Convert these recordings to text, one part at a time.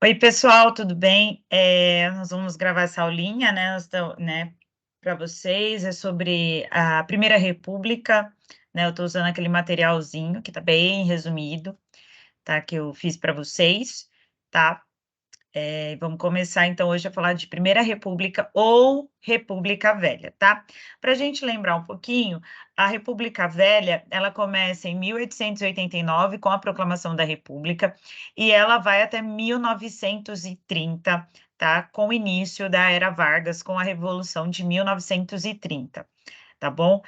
Oi, pessoal, tudo bem? Nós vamos gravar essa aulinha, né, para vocês, é sobre a Primeira República, né, eu estou usando aquele materialzinho que está bem resumido, tá, que eu fiz para vocês, tá? Vamos começar então hoje a falar de Primeira República ou República Velha, tá? Para a gente lembrar um pouquinho, a República Velha, ela começa em 1889 com a proclamação da República e ela vai até 1930, tá? Com o início da Era Vargas, com a Revolução de 1930, tá bom?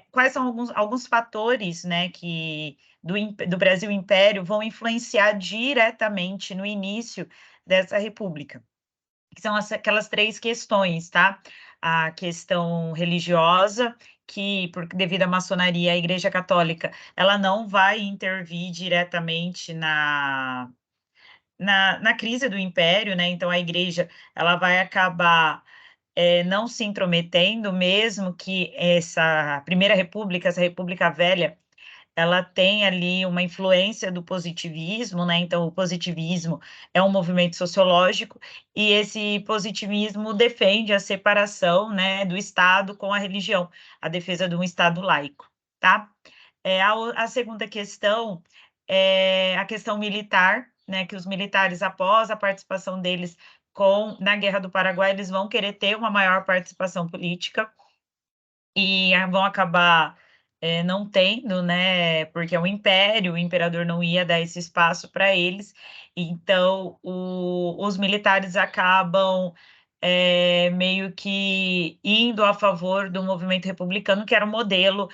Quais são alguns fatores, né, que do Brasil Império vão influenciar diretamente no início dessa república, que são aquelas três questões, tá? A questão religiosa, que devido à maçonaria, a Igreja Católica, ela não vai intervir diretamente na crise do Império, né? Então a Igreja ela vai acabar não se intrometendo, mesmo que essa Primeira República, essa República Velha, ela tem ali uma influência do positivismo, né? Então, o positivismo é um movimento sociológico e esse positivismo defende a separação, né, do Estado com a religião, a defesa de um Estado laico, tá? A segunda questão é a questão militar, né? Que os militares, após a participação deles na Guerra do Paraguai, eles vão querer ter uma maior participação política e vão acabar não tendo, né? Porque é um império, o imperador não ia dar esse espaço para eles, então os militares acabam meio que indo a favor do movimento republicano, que era o modelo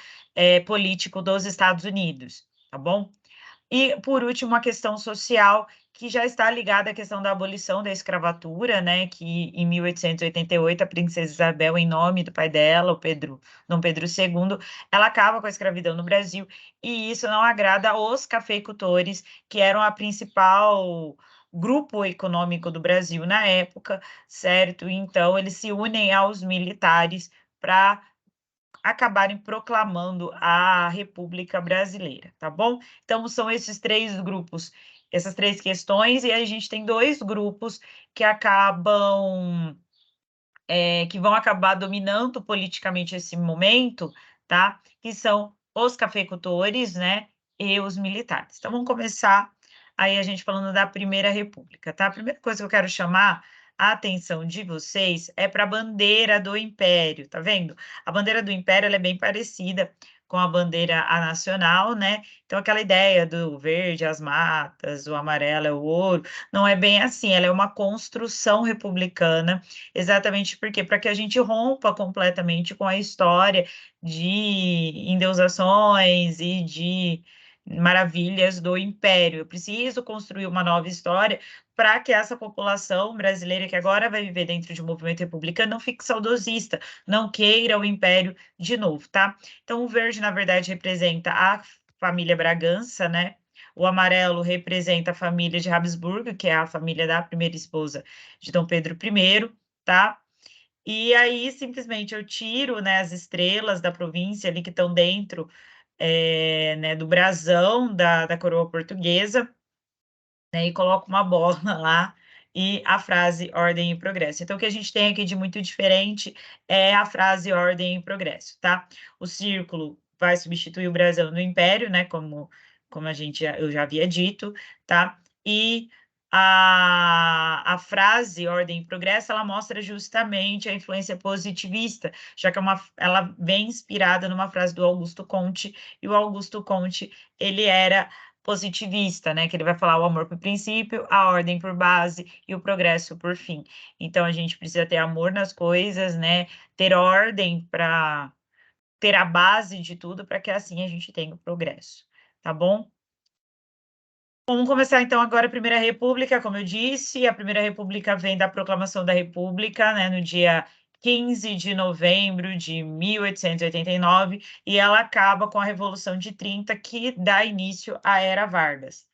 político dos Estados Unidos, tá bom? E, por último, a questão social, que já está ligada à questão da abolição da escravatura, né, que em 1888 a princesa Isabel, em nome do pai dela, Dom Pedro II, ela acaba com a escravidão no Brasil, e isso não agrada aos cafeicultores, que eram a principal grupo econômico do Brasil na época, certo? Então, eles se unem aos militares para acabarem proclamando a República Brasileira, tá bom? Então, são esses três grupos, essas três questões, e a gente tem dois grupos que que vão acabar dominando politicamente esse momento, tá? Que são os cafeicultores, né, e os militares. Então, vamos começar aí a gente falando da Primeira República, tá? A primeira coisa que eu quero chamar a atenção de vocês é para a bandeira do Império, tá vendo? A bandeira do Império, ela é bem parecida com a bandeira nacional, né? Então, aquela ideia do verde, as matas, o amarelo é o ouro, não é bem assim, ela é uma construção republicana. Exatamente porque para que a gente rompa completamente com a história de endeusações e de maravilhas do império. Eu preciso construir uma nova história para que essa população brasileira que agora vai viver dentro de um movimento republicano não fique saudosista, não queira o império de novo, tá? Então, o verde, na verdade, representa a família Bragança, né? O amarelo representa a família de Habsburgo, que é a família da primeira esposa de Dom Pedro I, tá? E aí, simplesmente, eu tiro, né, as estrelas da província ali que estão dentro, né, do brasão da coroa portuguesa, né, e coloco uma bola lá e a frase ordem e progresso. Então, o que a gente tem aqui de muito diferente é a frase ordem e progresso, tá? O círculo vai substituir o brasão no império, né, como eu já havia dito, tá? E a frase ordem e progresso, ela mostra justamente a influência positivista, já que ela vem inspirada numa frase do Augusto Comte, e o Augusto Comte, ele era positivista, né, que ele vai falar o amor por princípio, a ordem por base e o progresso por fim. Então, a gente precisa ter amor nas coisas, né, ter ordem para ter a base de tudo, para que assim a gente tenha o progresso, tá bom? Vamos começar então agora a Primeira República, como eu disse, a Primeira República vem da Proclamação da República, né, no dia 15 de novembro de 1889, e ela acaba com a Revolução de 30, que dá início à Era Vargas.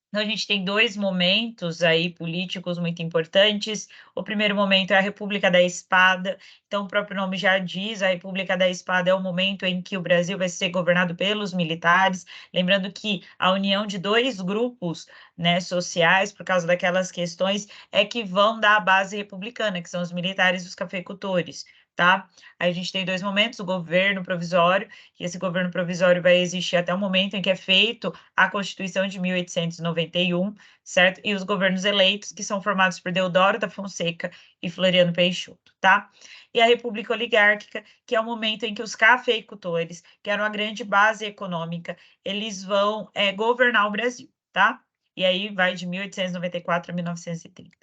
Então, a gente tem 2 momentos aí políticos muito importantes. O primeiro momento é a República da Espada. Então, o próprio nome já diz, a República da Espada é o momento em que o Brasil vai ser governado pelos militares. Lembrando que a união de 2 grupos, né, sociais, por causa daquelas questões, é que vão dar a base republicana, que são os militares e os cafeicultores, tá? Aí a gente tem 2 momentos, o governo provisório, e esse governo provisório vai existir até o momento em que é feito a Constituição de 1891, certo? E os governos eleitos, que são formados por Deodoro da Fonseca e Floriano Peixoto, tá? E a República Oligárquica, que é o momento em que os cafeicultores, que eram a grande base econômica, eles vão governar o Brasil, tá? E aí vai de 1894 a 1930.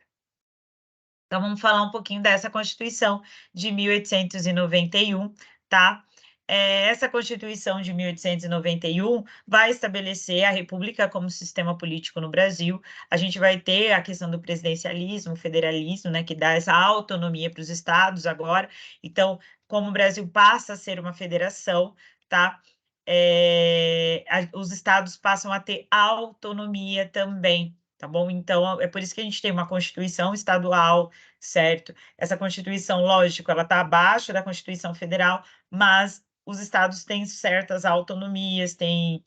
Então, vamos falar um pouquinho dessa Constituição de 1891, tá? Essa Constituição de 1891 vai estabelecer a República como sistema político no Brasil. A gente vai ter a questão do presidencialismo, federalismo, né, que dá essa autonomia para os estados agora. Então, como o Brasil passa a ser uma federação, tá? Os estados passam a ter autonomia também, tá bom? Então, é por isso que a gente tem uma Constituição estadual, certo? Essa Constituição, lógico, ela está abaixo da Constituição Federal, mas os estados têm certas autonomias, têm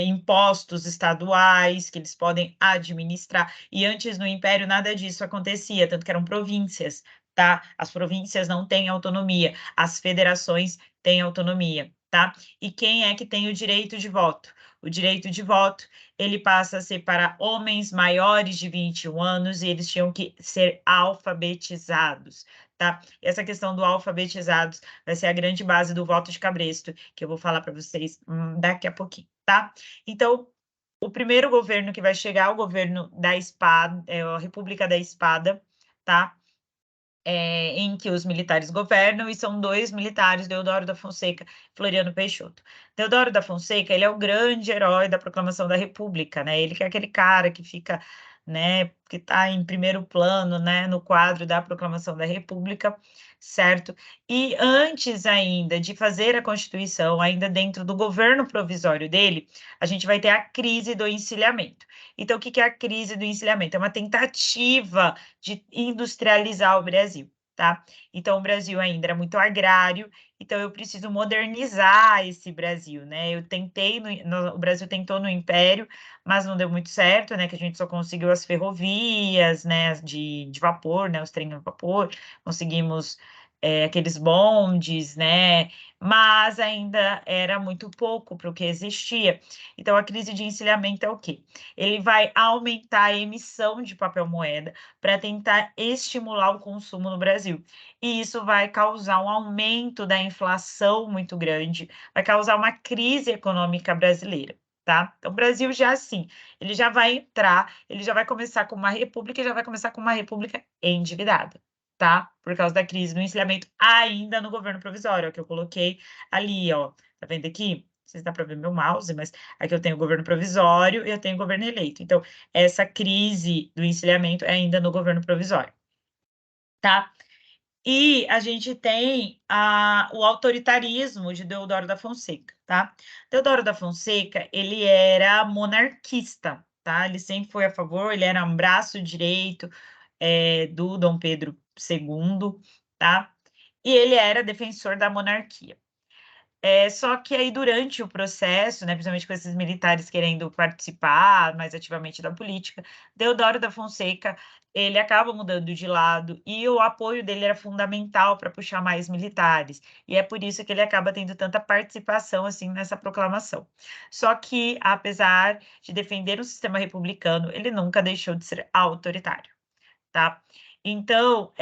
impostos estaduais que eles podem administrar. E antes, no Império, nada disso acontecia, tanto que eram províncias, tá? As províncias não têm autonomia, as federações têm autonomia, tá? E quem é que tem o direito de voto? O direito de voto, ele passa a ser para homens maiores de 21 anos e eles tinham que ser alfabetizados, tá? Essa questão do alfabetizados vai ser a grande base do voto de cabresto, que eu vou falar para vocês daqui a pouquinho, tá? Então, o primeiro governo que vai chegar é o governo da espada, a República da Espada, tá? Em que os militares governam, e são 2 militares, Deodoro da Fonseca e Floriano Peixoto. Deodoro da Fonseca, ele é o grande herói da proclamação da República, né? Ele que é aquele cara que fica, né, que está em primeiro plano, né, no quadro da proclamação da República, certo? E antes ainda de fazer a Constituição, ainda dentro do governo provisório dele, a gente vai ter a crise do encilhamento. Então, o que que é a crise do encilhamento? É uma tentativa de industrializar o Brasil, tá? Então, o Brasil ainda era muito agrário, então eu preciso modernizar esse Brasil, né? Eu tentei, o Brasil tentou no Império, mas não deu muito certo, né? Que a gente só conseguiu as ferrovias, né? De vapor, né? Os trens a vapor, conseguimos aqueles bondes, né? Mas ainda era muito pouco para o que existia. Então, a crise de encilhamento é o quê? Ele vai aumentar a emissão de papel moeda para tentar estimular o consumo no Brasil. E isso vai causar um aumento da inflação muito grande, vai causar uma crise econômica brasileira, tá? Então, o Brasil já assim, ele já vai entrar, ele já vai começar com uma república e já vai começar com uma república endividada, tá? Por causa da crise do encilhamento ainda no governo provisório, é o que eu coloquei ali, ó. Tá vendo aqui? Não sei se dá para ver meu mouse, mas aqui eu tenho o governo provisório e eu tenho o governo eleito. Então, essa crise do encilhamento é ainda no governo provisório, tá? E a gente tem o autoritarismo de Deodoro da Fonseca, tá? Deodoro da Fonseca, ele era monarquista, tá? Ele sempre foi a favor, ele era um braço direito do Dom Pedro II, tá? E ele era defensor da monarquia. Só que aí durante o processo, né, principalmente com esses militares querendo participar mais ativamente da política, Deodoro da Fonseca, ele acaba mudando de lado e o apoio dele era fundamental para puxar mais militares. E é por isso que ele acaba tendo tanta participação assim nessa proclamação. Só que, apesar de defender o sistema republicano, ele nunca deixou de ser autoritário, tá? Então,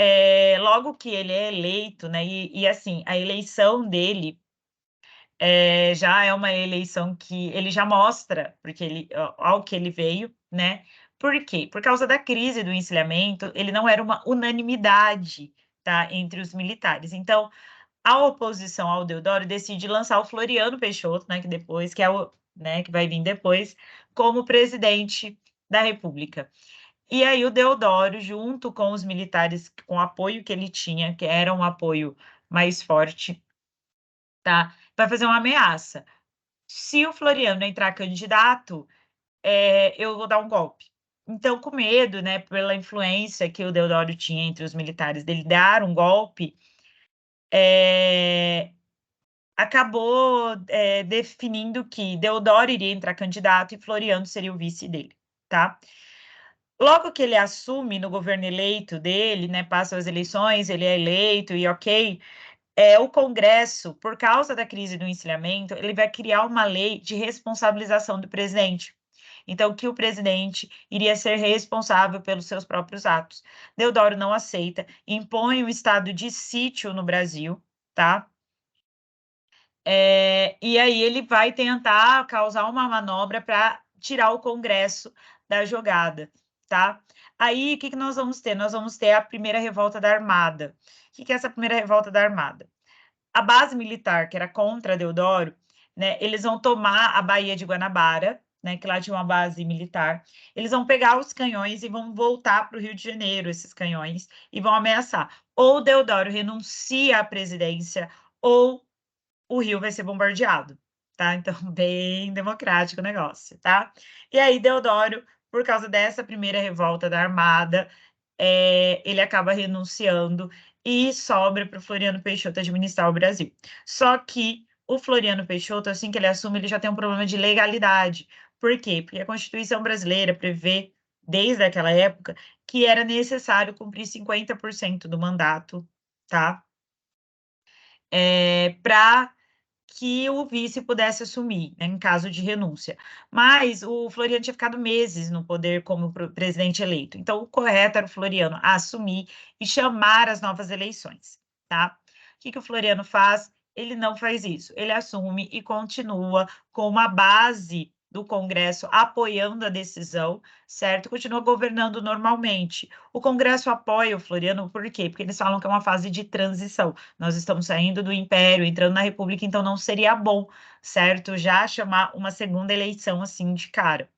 logo que ele é eleito, né, e assim, a eleição dele já é uma eleição que ele já mostra, porque ele ao que ele veio, né. Por quê? Por causa da crise do encilhamento, ele não era uma unanimidade, tá, entre os militares. Então, a oposição ao Deodoro decide lançar o Floriano Peixoto, né, que depois que é o né, que vai vir depois, como presidente da república. E aí o Deodoro, junto com os militares, com o apoio que ele tinha, que era um apoio mais forte, tá, vai fazer uma ameaça. Se o Floriano entrar candidato, eu vou dar um golpe. Então, com medo, né, pela influência que o Deodoro tinha entre os militares dele dar um golpe, acabou, definindo que Deodoro iria entrar candidato e Floriano seria o vice dele, tá. Logo que ele assume no governo eleito dele, né, passam as eleições, ele é eleito e ok, o Congresso, por causa da crise do encilhamento, ele vai criar uma lei de responsabilização do presidente. Então, que o presidente iria ser responsável pelos seus próprios atos. Deodoro não aceita, impõe o estado de sítio no Brasil, tá? E aí ele vai tentar causar uma manobra para tirar o Congresso da jogada, tá? Aí, o que que nós vamos ter? Nós vamos ter a primeira revolta da Armada. O que que é essa primeira revolta da Armada? A base militar, que era contra Deodoro, né, eles vão tomar a Baía de Guanabara, né, que lá tinha uma base militar. Eles vão pegar os canhões e vão voltar para o Rio de Janeiro, esses canhões, e vão ameaçar. Ou Deodoro renuncia à presidência, ou o Rio vai ser bombardeado, tá? Então, bem democrático o negócio, tá? E aí, Deodoro, por causa dessa primeira revolta da Armada, ele acaba renunciando e sobra para o Floriano Peixoto administrar o Brasil. Só que o Floriano Peixoto, assim que ele assume, ele já tem um problema de legalidade. Por quê? Porque a Constituição brasileira prevê, desde aquela época, que era necessário cumprir 50% do mandato, tá? Para que o vice pudesse assumir, né, em caso de renúncia. Mas o Floriano tinha ficado meses no poder como presidente eleito. Então, o correto era o Floriano assumir e chamar as novas eleições, tá? O que que o Floriano faz? Ele não faz isso. Ele assume e continua com uma base do Congresso apoiando a decisão, certo? Continua governando normalmente. O Congresso apoia o Floriano, por quê? Porque eles falam que é uma fase de transição. Nós estamos saindo do Império, entrando na República, então não seria bom, certo? Já chamar uma segunda eleição assim de cara.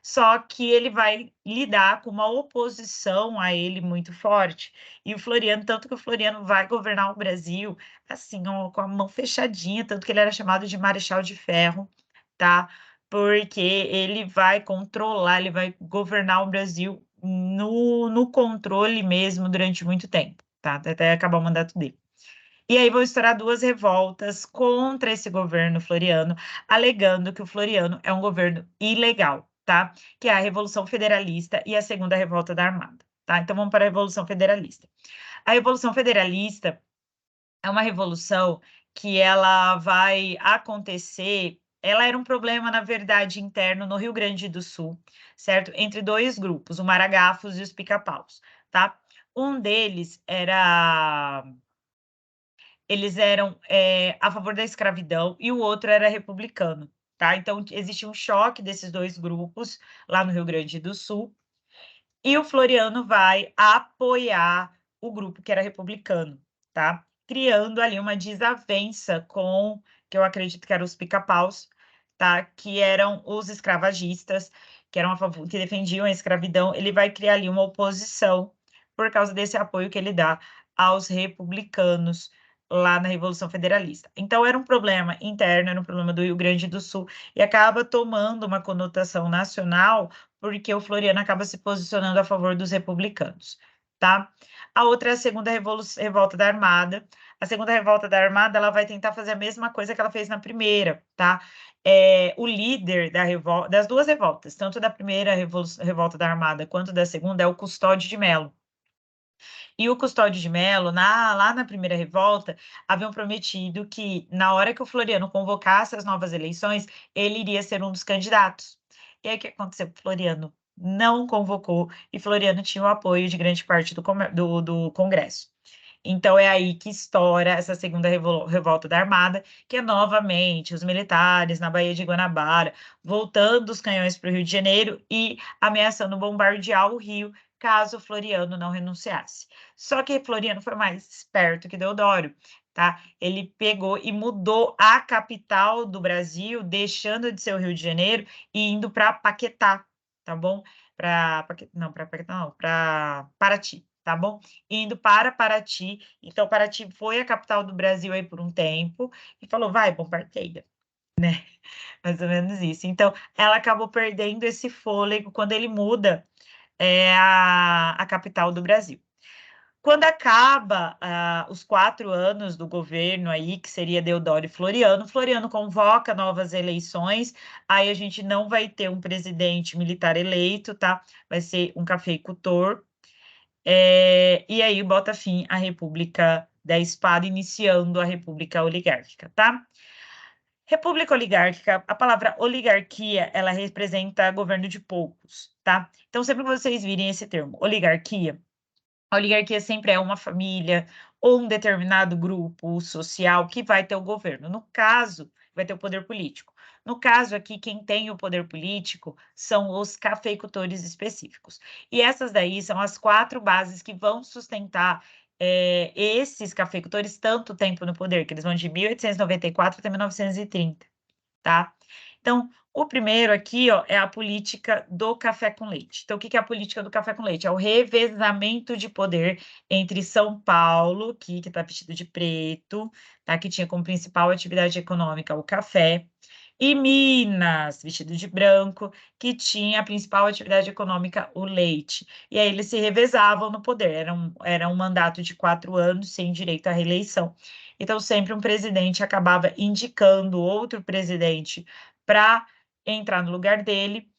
Só que ele vai lidar com uma oposição a ele muito forte. E o Floriano, tanto que o Floriano vai governar o Brasil, assim, ó, com a mão fechadinha, tanto que ele era chamado de Marechal de Ferro, tá? Porque ele vai controlar, ele vai governar o Brasil no controle mesmo durante muito tempo, tá? Até acabar o mandato dele. E aí vão estourar duas revoltas contra esse governo Floriano, alegando que o Floriano é um governo ilegal, tá? Que é a Revolução Federalista e a Segunda Revolta da Armada, tá? Então vamos para a Revolução Federalista. A Revolução Federalista é uma revolução que ela vai acontecer, ela era um problema, na verdade, interno no Rio Grande do Sul, certo? Entre dois grupos, o Maragafos e os Pica-Paus, tá? Um deles era eles eram, a favor da escravidão e o outro era republicano, tá? Então existia um choque desses 2 grupos lá no Rio Grande do Sul, e o Floriano vai apoiar o grupo que era republicano, tá? Criando ali uma desavença com, que eu acredito que eram os pica-paus, tá? Que eram os escravagistas, que eram a favor, que defendiam a escravidão. Ele vai criar ali uma oposição por causa desse apoio que ele dá aos republicanos lá na Revolução Federalista. Então era um problema interno, era um problema do Rio Grande do Sul e acaba tomando uma conotação nacional porque o Floriano acaba se posicionando a favor dos republicanos, tá? A outra é a segunda revolta da Armada. A segunda revolta da Armada, ela vai tentar fazer a mesma coisa que ela fez na primeira, tá? O líder das duas revoltas, tanto da primeira revolta da Armada quanto da segunda, é o Custódio de Melo. E o Custódio de Melo, lá na primeira revolta, haviam prometido que, na hora que o Floriano convocasse as novas eleições, ele iria ser um dos candidatos. E aí, o que aconteceu? O Floriano não convocou, e Floriano tinha o apoio de grande parte do Congresso. Então, é aí que estoura essa segunda revolta da Armada, que é novamente os militares na Baía de Guanabara, voltando os canhões para o Rio de Janeiro e ameaçando bombardear o Rio, caso Floriano não renunciasse. Só que Floriano foi mais esperto que Deodoro, tá? Ele pegou e mudou a capital do Brasil, deixando de ser o Rio de Janeiro e indo para Paquetá, tá bom? Para Paquetá não, para Paraty, tá bom? Indo para Paraty. Então, Paraty foi a capital do Brasil aí por um tempo e falou: vai, bombardeia. né, mais ou menos isso. Então, ela acabou perdendo esse fôlego quando ele muda, a capital do Brasil. Quando acaba, os 4 anos do governo aí, que seria Deodoro e Floriano, Floriano convoca novas eleições, aí a gente não vai ter um presidente militar eleito, tá, vai ser um cafeicultor, e aí bota fim à República da Espada, iniciando a República Oligárquica, tá. República oligárquica, a palavra oligarquia, ela representa governo de poucos, tá. Então sempre que vocês virem esse termo, oligarquia, a oligarquia sempre é uma família ou um determinado grupo social que vai ter o governo. No caso, vai ter o poder político. No caso aqui, quem tem o poder político são os cafeicultores específicos. E essas daí são as 4 bases que vão sustentar, esses cafeicultores tanto tempo no poder, que eles vão de 1894 até 1930, tá. Então, o primeiro aqui, ó, é a política do café com leite. Então, o que que é a política do café com leite? É o revezamento de poder entre São Paulo, que está vestido de preto, tá, que tinha como principal atividade econômica o café, e Minas, vestido de branco, que tinha a principal atividade econômica o leite. E aí eles se revezavam no poder, era um mandato de 4 anos sem direito à reeleição. Então sempre um presidente acabava indicando outro presidente para entrar no lugar dele,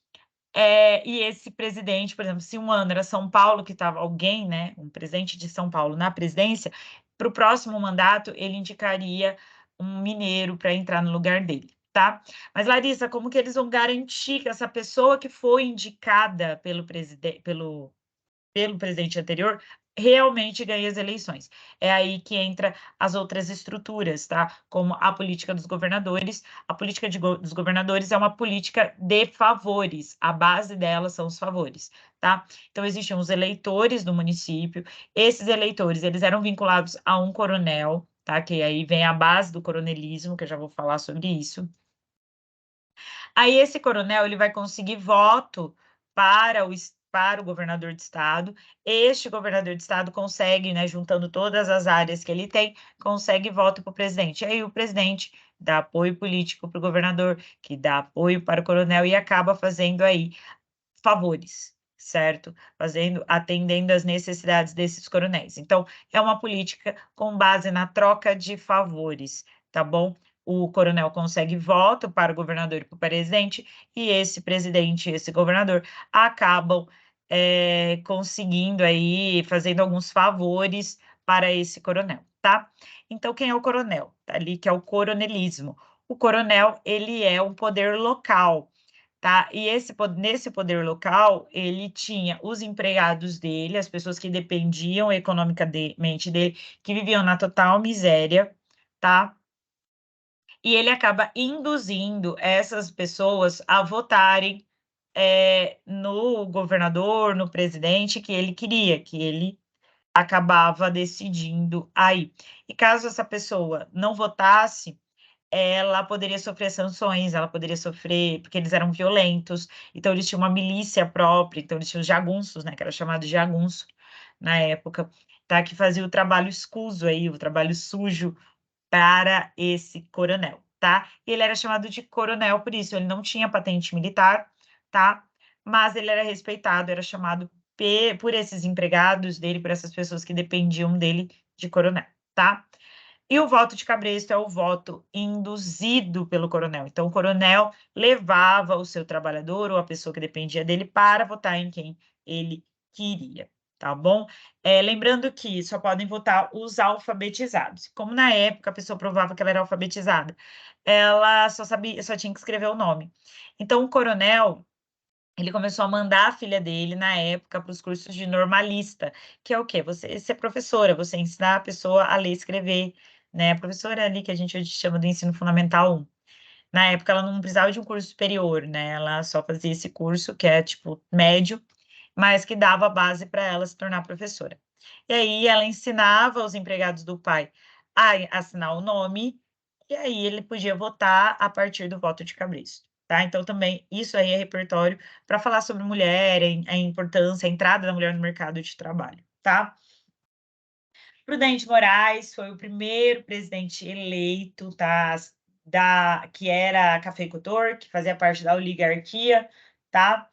e esse presidente, por exemplo, se um ano era São Paulo que estava alguém, né, um presidente de São Paulo na presidência, para o próximo mandato ele indicaria um mineiro para entrar no lugar dele, tá. Mas Larissa, como que eles vão garantir que essa pessoa que foi indicada pelo presidente anterior, realmente ganha as eleições? É aí que entra as outras estruturas, tá? Como a política dos governadores. A política dos governadores é uma política de favores, a base dela são os favores, tá? Então existiam os eleitores do município, esses eleitores, eles eram vinculados a um coronel, tá? Que aí vem a base do coronelismo, que eu já vou falar sobre isso. Aí esse coronel, ele vai conseguir voto para o governador de estado. Este governador de estado consegue, né, juntando todas as áreas que ele tem, consegue voto para o presidente. Aí o presidente dá apoio político para o governador, que dá apoio para o coronel e acaba fazendo aí favores, certo? Atendendo às necessidades desses coronéis. Então, é uma política com base na troca de favores, tá bom? O coronel consegue voto para o governador e para o presidente, e esse presidente e esse governador acabam, conseguindo aí, fazendo alguns favores para esse coronel, tá? Então, quem é o coronel? Tá ali que é o coronelismo. O coronel, ele é um poder local, tá? E nesse poder local, ele tinha os empregados dele, as pessoas que dependiam economicamente dele, que viviam na total miséria, tá? E ele acaba induzindo essas pessoas a votarem, no governador, no presidente que ele queria, que ele acabava decidindo aí. E caso essa pessoa não votasse, ela poderia sofrer sanções, ela poderia sofrer porque eles eram violentos, então eles tinham uma milícia própria, então eles tinham os jagunços, né, que era chamado de jagunço na época, tá, que fazia o trabalho escuso aí, o trabalho sujo para esse coronel, tá. E ele era chamado de coronel por isso, ele não tinha patente militar, tá, mas ele era respeitado, era chamado por esses empregados dele, por essas pessoas que dependiam dele, de coronel, tá. E o voto de cabresto é o voto induzido pelo coronel. Então, o coronel levava o seu trabalhador ou a pessoa que dependia dele para votar em quem ele queria, tá bom? Lembrando que só podem votar os alfabetizados. Como na época a pessoa provava que ela era alfabetizada, ela só tinha que escrever o nome. Então, o coronel, ele começou a mandar a filha dele, na época, para os cursos de normalista, que é o quê? Você ser professora, você ensinar a pessoa a ler e escrever, né, a professora ali que a gente hoje chama do ensino fundamental 1. Na época ela não precisava de um curso superior, né, ela só fazia esse curso que é, tipo, médio, mas que dava a base para ela se tornar professora. E aí ela ensinava os empregados do pai a assinar o nome, e aí ele podia votar a partir do voto de cabresto, tá. Então também isso aí é repertório para falar sobre mulher, a importância, a entrada da mulher no mercado de trabalho, tá. Prudente Moraes foi o primeiro presidente eleito, tá, que era cafeicultor, que fazia parte da oligarquia, tá?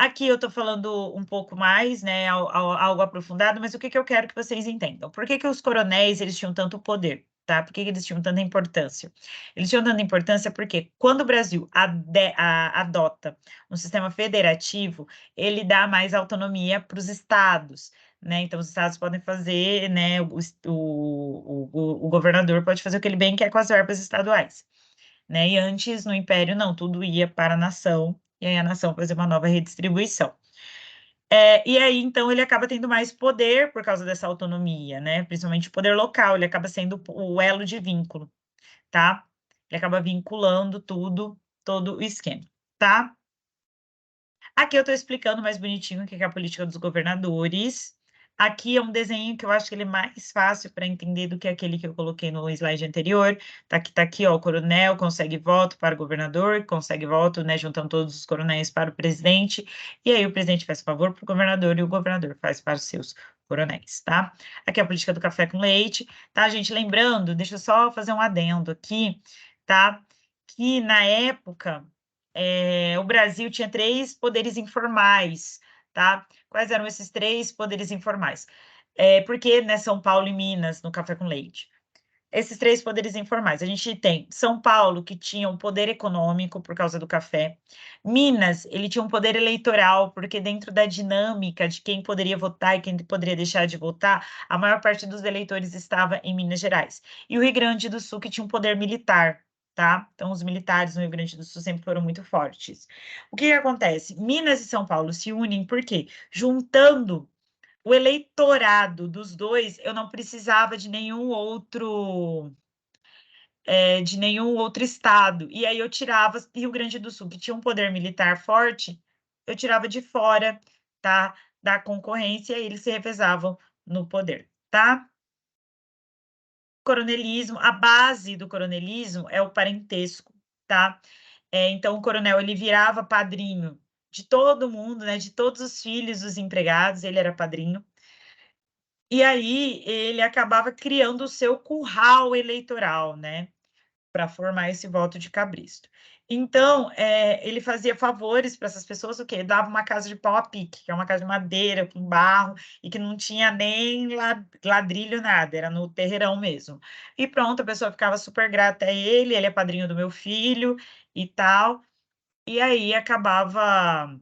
Aqui eu estou falando um pouco mais, né, algo aprofundado, mas o que eu quero que vocês entendam? Por que os coronéis, eles tinham tanto poder, tá? Por que eles tinham tanta importância? Eles tinham tanta importância porque quando o Brasil adota um sistema federativo, ele dá mais autonomia para os estados, né? Então os estados podem fazer, né, o governador pode fazer o que ele bem quer com as verbas estaduais, né? E antes, no Império, não, tudo ia para a nação, e aí a nação fazia uma nova redistribuição. E aí, então, ele acaba tendo mais poder por causa dessa autonomia, né? Principalmente o poder local, ele acaba sendo o elo de vínculo, tá? Ele acaba vinculando tudo, todo o esquema, tá? Aqui eu estou explicando mais bonitinho o que é a política dos governadores. Aqui é um desenho que eu acho que ele é mais fácil para entender do que aquele que eu coloquei no slide anterior. Tá aqui, ó, o coronel consegue voto para o governador, consegue voto, né, juntando todos os coronéis para o presidente, e aí o presidente faz favor para o governador e o governador faz para os seus coronéis, tá? Aqui é a política do café com leite, tá, gente? Lembrando, deixa eu só fazer um adendo aqui, tá? Que na época o Brasil tinha 3 poderes informais, tá? Quais eram esses 3 poderes informais? Por que, né, São Paulo e Minas no café com leite? Esses 3 poderes informais, a gente tem São Paulo, que tinha um poder econômico por causa do café. Minas, ele tinha um poder eleitoral, porque dentro da dinâmica de quem poderia votar e quem poderia deixar de votar, a maior parte dos eleitores estava em Minas Gerais. E o Rio Grande do Sul, que tinha um poder militar, tá? Então, os militares no Rio Grande do Sul sempre foram muito fortes. O que que acontece? Minas e São Paulo se unem por quê? Juntando o eleitorado dos dois, eu não precisava de nenhum outro estado. E aí eu tirava Rio Grande do Sul, que tinha um poder militar forte, eu tirava de fora, tá, da concorrência, e eles se revezavam no poder, tá? Coronelismo, a base do coronelismo é o parentesco, tá? Então o coronel, ele virava padrinho de todo mundo, né, de todos os filhos dos empregados, ele era padrinho. E aí ele acabava criando o seu curral eleitoral, né, para formar esse voto de cabresto. Então, ele fazia favores para essas pessoas, o quê? Dava uma casa de pau a pique, que é uma casa de madeira com barro e que não tinha nem ladrilho, nada, era no terreirão mesmo. E pronto, a pessoa ficava super grata a ele, ele é padrinho do meu filho e tal, e aí acabava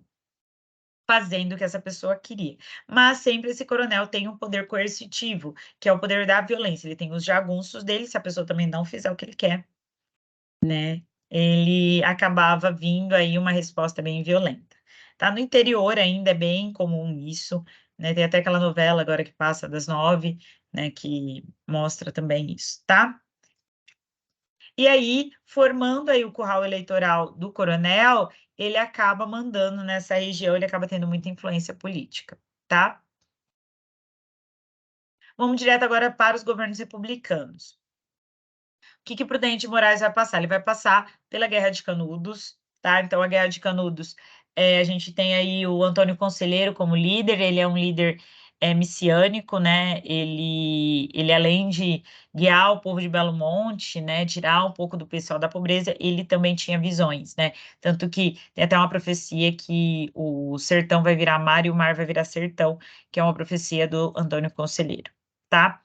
fazendo o que essa pessoa queria. Mas sempre esse coronel tem um poder coercitivo, que é o poder da violência. Ele tem os jagunços dele, se a pessoa também não fizer o que ele quer, né, ele acabava vindo aí uma resposta bem violenta. Tá, no interior ainda é bem comum isso, né, tem até aquela novela agora que passa das 9, né, que mostra também isso, tá? E aí, formando aí o curral eleitoral do coronel, ele acaba mandando nessa região, ele acaba tendo muita influência política, tá? Vamos direto agora para os governos republicanos. Que Prudente de Moraes vai passar? Ele vai passar pela Guerra de Canudos, tá? Então, a Guerra de Canudos, a gente tem aí o Antônio Conselheiro como líder, ele é um líder messiânico, né? Ele, além de guiar o povo de Belo Monte, né? Tirar um pouco do pessoal da pobreza, ele também tinha visões, né? Tanto que tem até uma profecia que o sertão vai virar mar e o mar vai virar sertão, que é uma profecia do Antônio Conselheiro, tá?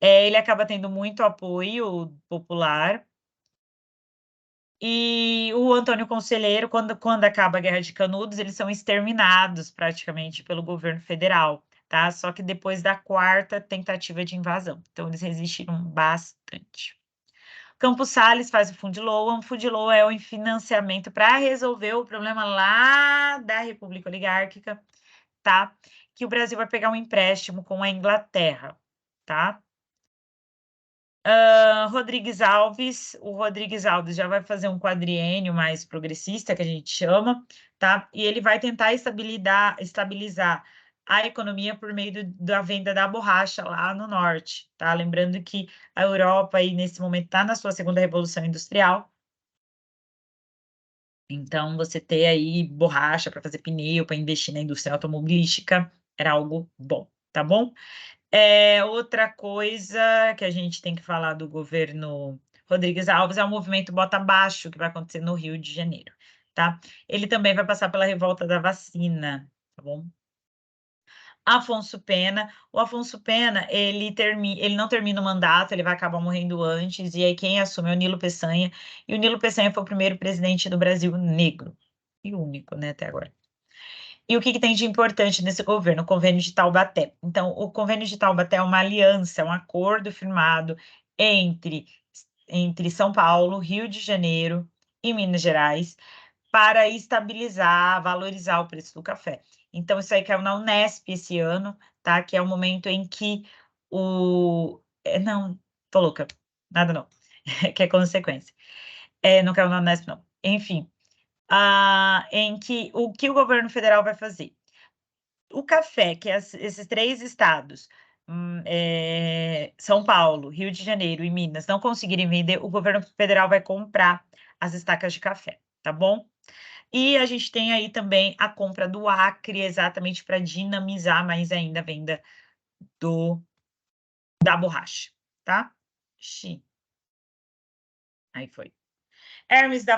Ele acaba tendo muito apoio popular. E o Antônio Conselheiro, quando acaba a Guerra de Canudos, eles são exterminados praticamente pelo governo federal, tá? Só que depois da 4ª tentativa de invasão. Então, eles resistiram bastante. Campos Sales faz o Fundiloa. O Fundiloa é o financiamento para resolver o problema lá da República Oligárquica, tá? Que o Brasil vai pegar um empréstimo com a Inglaterra, tá? O Rodrigues Alves já vai fazer um quadriênio mais progressista, que a gente chama, tá? E ele vai tentar estabilizar a economia por meio da venda da borracha lá no norte, tá? Lembrando que a Europa aí nesse momento está na sua segunda revolução industrial, então você ter aí borracha para fazer pneu, para investir na indústria automobilística era algo bom, tá bom? Outra coisa que a gente tem que falar do governo Rodrigues Alves é o movimento Bota Abaixo, que vai acontecer no Rio de Janeiro, tá? Ele também vai passar pela revolta da vacina, tá bom? O Afonso Pena, ele não termina o mandato, ele vai acabar morrendo antes, e aí quem assume é o Nilo Peçanha, e o Nilo Peçanha foi o primeiro presidente do Brasil negro, e único, né, até agora. E o que tem de importante nesse governo? O Convênio de Taubaté. Então, o Convênio de Taubaté é uma aliança, é um acordo firmado entre, entre São Paulo, Rio de Janeiro e Minas Gerais, para estabilizar, valorizar o preço do café. Então, isso aí caiu na Unesp esse ano, tá? Que é o momento em que não, tô louca, nada não, que é consequência. Não caiu na Unesp, não. Enfim, em que o governo federal vai fazer? O café que esses 3 estados, São Paulo, Rio de Janeiro e Minas, não conseguirem vender, o governo federal vai comprar as estacas de café, tá bom? E a gente tem aí também a compra do Acre, exatamente para dinamizar mais ainda a venda da borracha, tá? Aí foi. O Hermes da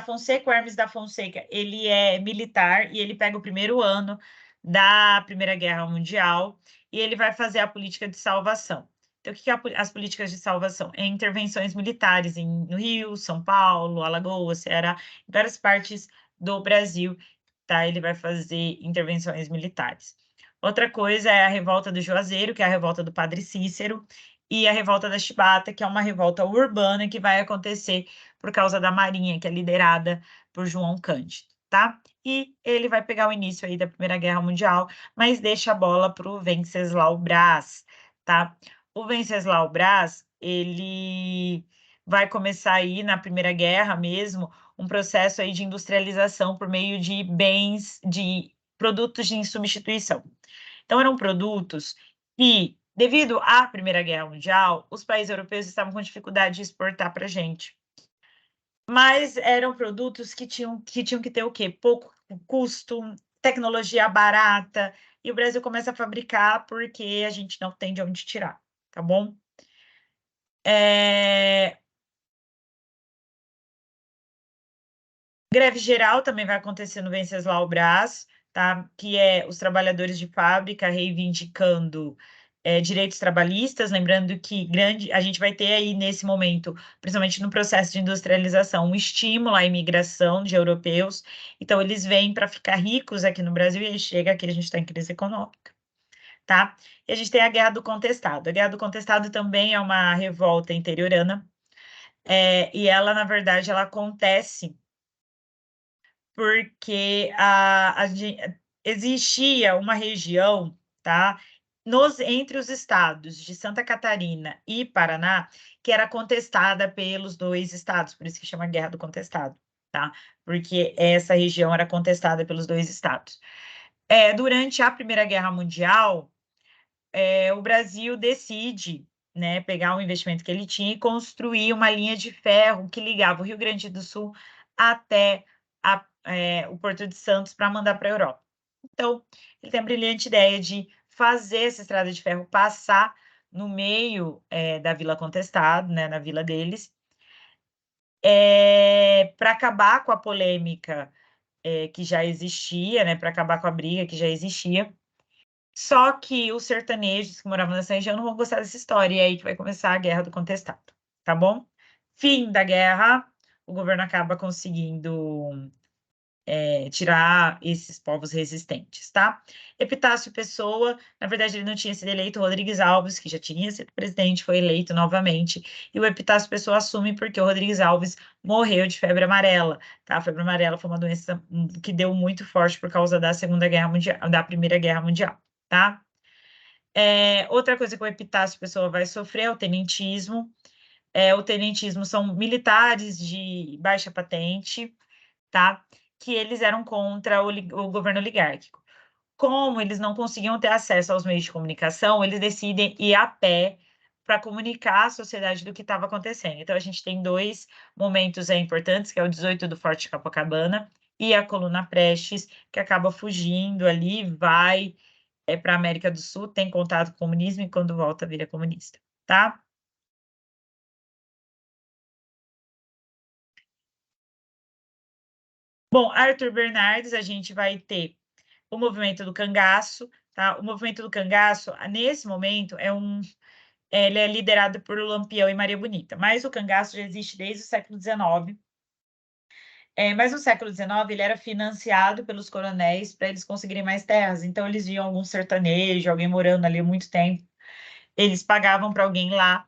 Fonseca, ele é militar e ele pega o primeiro ano da Primeira Guerra Mundial e ele vai fazer a política de salvação. Então, o que é as políticas de salvação? É intervenções militares no Rio, São Paulo, Alagoas, Ceará, em várias partes do Brasil, tá? Ele vai fazer intervenções militares. Outra coisa é a revolta do Juazeiro, que é a revolta do Padre Cícero, e a revolta da Chibata, que é uma revolta urbana que vai acontecer por causa da Marinha, que é liderada por João Cândido, tá? E ele vai pegar o início aí da Primeira Guerra Mundial, mas deixa a bola para o Venceslau Braz, tá? O Venceslau Braz, ele vai começar aí na Primeira Guerra mesmo, um processo aí de industrialização por meio de bens, de produtos de substituição. Então, eram produtos que, devido à Primeira Guerra Mundial, os países europeus estavam com dificuldade de exportar para a gente. Mas eram produtos que tinham que ter o quê? Pouco custo, tecnologia barata, e o Brasil começa a fabricar porque a gente não tem de onde tirar, tá bom? Greve geral também vai acontecer no Venceslau Braz, tá? Que é os trabalhadores de fábrica reivindicando direitos trabalhistas, lembrando que a gente vai ter aí nesse momento, principalmente no processo de industrialização, um estímulo à imigração de europeus. Então, eles vêm para ficar ricos aqui no Brasil e aí chega aqui a gente está em crise econômica, tá? E a gente tem a Guerra do Contestado. A Guerra do Contestado também é uma revolta interiorana, e ela, na verdade, ela acontece porque existia uma região, tá, entre os estados de Santa Catarina e Paraná, que era contestada pelos 2 estados, por isso que chama Guerra do Contestado, tá? Porque essa região era contestada pelos 2 estados. Durante a Primeira Guerra Mundial, o Brasil decide, né, pegar o investimento que ele tinha e construir uma linha de ferro que ligava o Rio Grande do Sul até o Porto de Santos para mandar para a Europa. Então, ele tem a brilhante ideia de fazer essa estrada de ferro passar no meio da Vila Contestado, né, na vila deles, para acabar com a polêmica que já existia, né, para acabar com a briga que já existia. Só que os sertanejos que moravam nessa região não vão gostar dessa história, e é aí que vai começar a Guerra do Contestado, tá bom? Fim da guerra, o governo acaba conseguindo tirar esses povos resistentes, tá? Epitácio Pessoa, na verdade, ele não tinha sido eleito, Rodrigues Alves, que já tinha sido presidente, foi eleito novamente, e o Epitácio Pessoa assume porque o Rodrigues Alves morreu de febre amarela, tá? A febre amarela foi uma doença que deu muito forte por causa da Segunda Guerra Mundial, da Primeira Guerra Mundial, tá? Outra coisa que o Epitácio Pessoa vai sofrer é o tenentismo. O tenentismo são militares de baixa patente, tá? Que eles eram contra o governo oligárquico. Como eles não conseguiam ter acesso aos meios de comunicação, eles decidem ir a pé para comunicar à sociedade do que estava acontecendo. Então, a gente tem 2 momentos importantes, que é o 18 do Forte Copacabana e a Coluna Prestes, que acaba fugindo ali, vai para a América do Sul, tem contato com o comunismo e quando volta vira comunista, tá? Bom, Arthur Bernardes, a gente vai ter o movimento do cangaço, tá? O movimento do cangaço, nesse momento, ele é liderado por Lampião e Maria Bonita, mas o cangaço já existe desde o século XIX. Mas no século XIX ele era financiado pelos coronéis para eles conseguirem mais terras. Então eles viam algum sertanejo, alguém morando ali há muito tempo, eles pagavam para alguém lá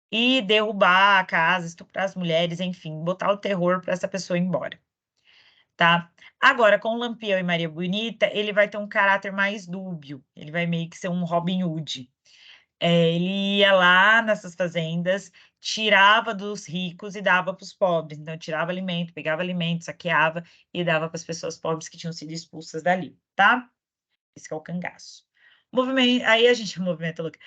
e derrubar a casa, estuprar as mulheres, enfim, botar o terror para essa pessoa ir embora, tá? Agora, com Lampião e Maria Bonita, ele vai ter um caráter mais dúbio, ele vai meio que ser um Robin Hood. Ele ia lá nessas fazendas, tirava dos ricos e dava para os pobres. Então, tirava alimento, pegava alimento, saqueava e dava para as pessoas pobres que tinham sido expulsas dali, tá? Esse que é o cangaço. Aí a gente, movimento, Luca.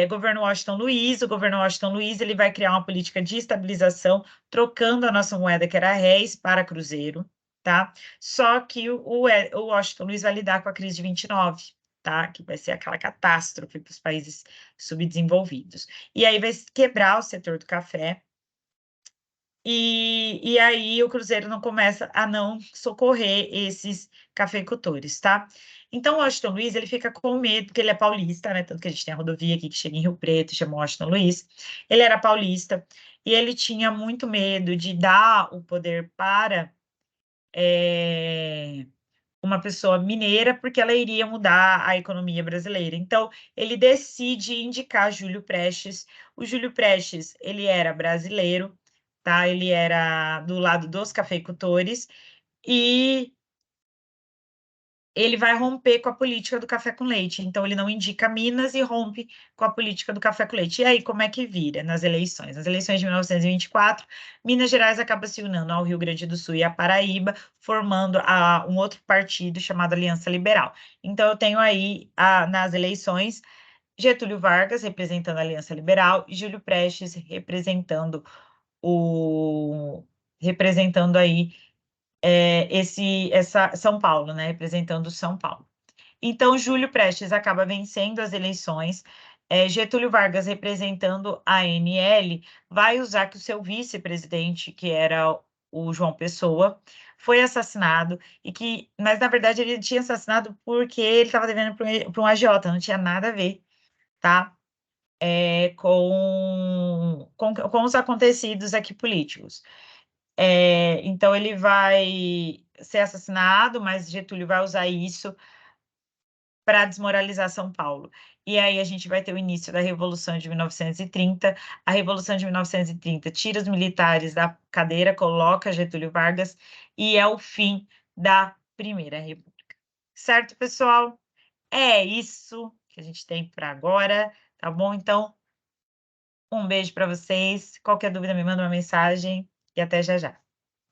Governo Washington Luiz, o governo Washington Luiz, ele vai criar uma política de estabilização, trocando a nossa moeda, que era réis, para cruzeiro, tá? Só que o Washington Luiz vai lidar com a crise de 29, tá? Que vai ser aquela catástrofe para os países subdesenvolvidos. E aí vai quebrar o setor do café, e aí o Cruzeiro não começa a não socorrer esses cafeicultores, tá? Então, o Washington Luiz, ele fica com medo, porque ele é paulista, né? Tanto que a gente tem a rodovia aqui que chega em Rio Preto, chama Washington Luiz. Ele era paulista e ele tinha muito medo de dar o poder para uma pessoa mineira, porque ela iria mudar a economia brasileira. Então, ele decide indicar Júlio Prestes. O Júlio Prestes, ele era brasileiro, tá? Ele era do lado dos cafeicultores e ele vai romper com a política do café com leite. Então, ele não indica Minas e rompe com a política do café com leite. E aí, como é que vira nas eleições? Nas eleições de 1924, Minas Gerais acaba se unindo ao Rio Grande do Sul e à Paraíba, formando um outro partido chamado Aliança Liberal. Então, eu tenho aí, nas eleições, Getúlio Vargas representando a Aliança Liberal e Júlio Prestes representando aí essa São Paulo, né? Representando São Paulo. Então, Júlio Prestes acaba vencendo as eleições. Getúlio Vargas, representando a ANL, vai usar que o seu vice-presidente, que era o João Pessoa, foi assassinado mas na verdade ele tinha assassinado porque ele estava devendo para um agiota, não tinha nada a ver, tá? Com os acontecidos aqui políticos. Então ele vai ser assassinado, mas Getúlio vai usar isso para desmoralizar São Paulo. E aí a gente vai ter o início da Revolução de 1930. A Revolução de 1930 tira os militares da cadeira, coloca Getúlio Vargas e é o fim da Primeira República. Certo, pessoal? É isso que a gente tem para agora, tá bom? Então, um beijo para vocês. Qualquer dúvida, me manda uma mensagem e até já já.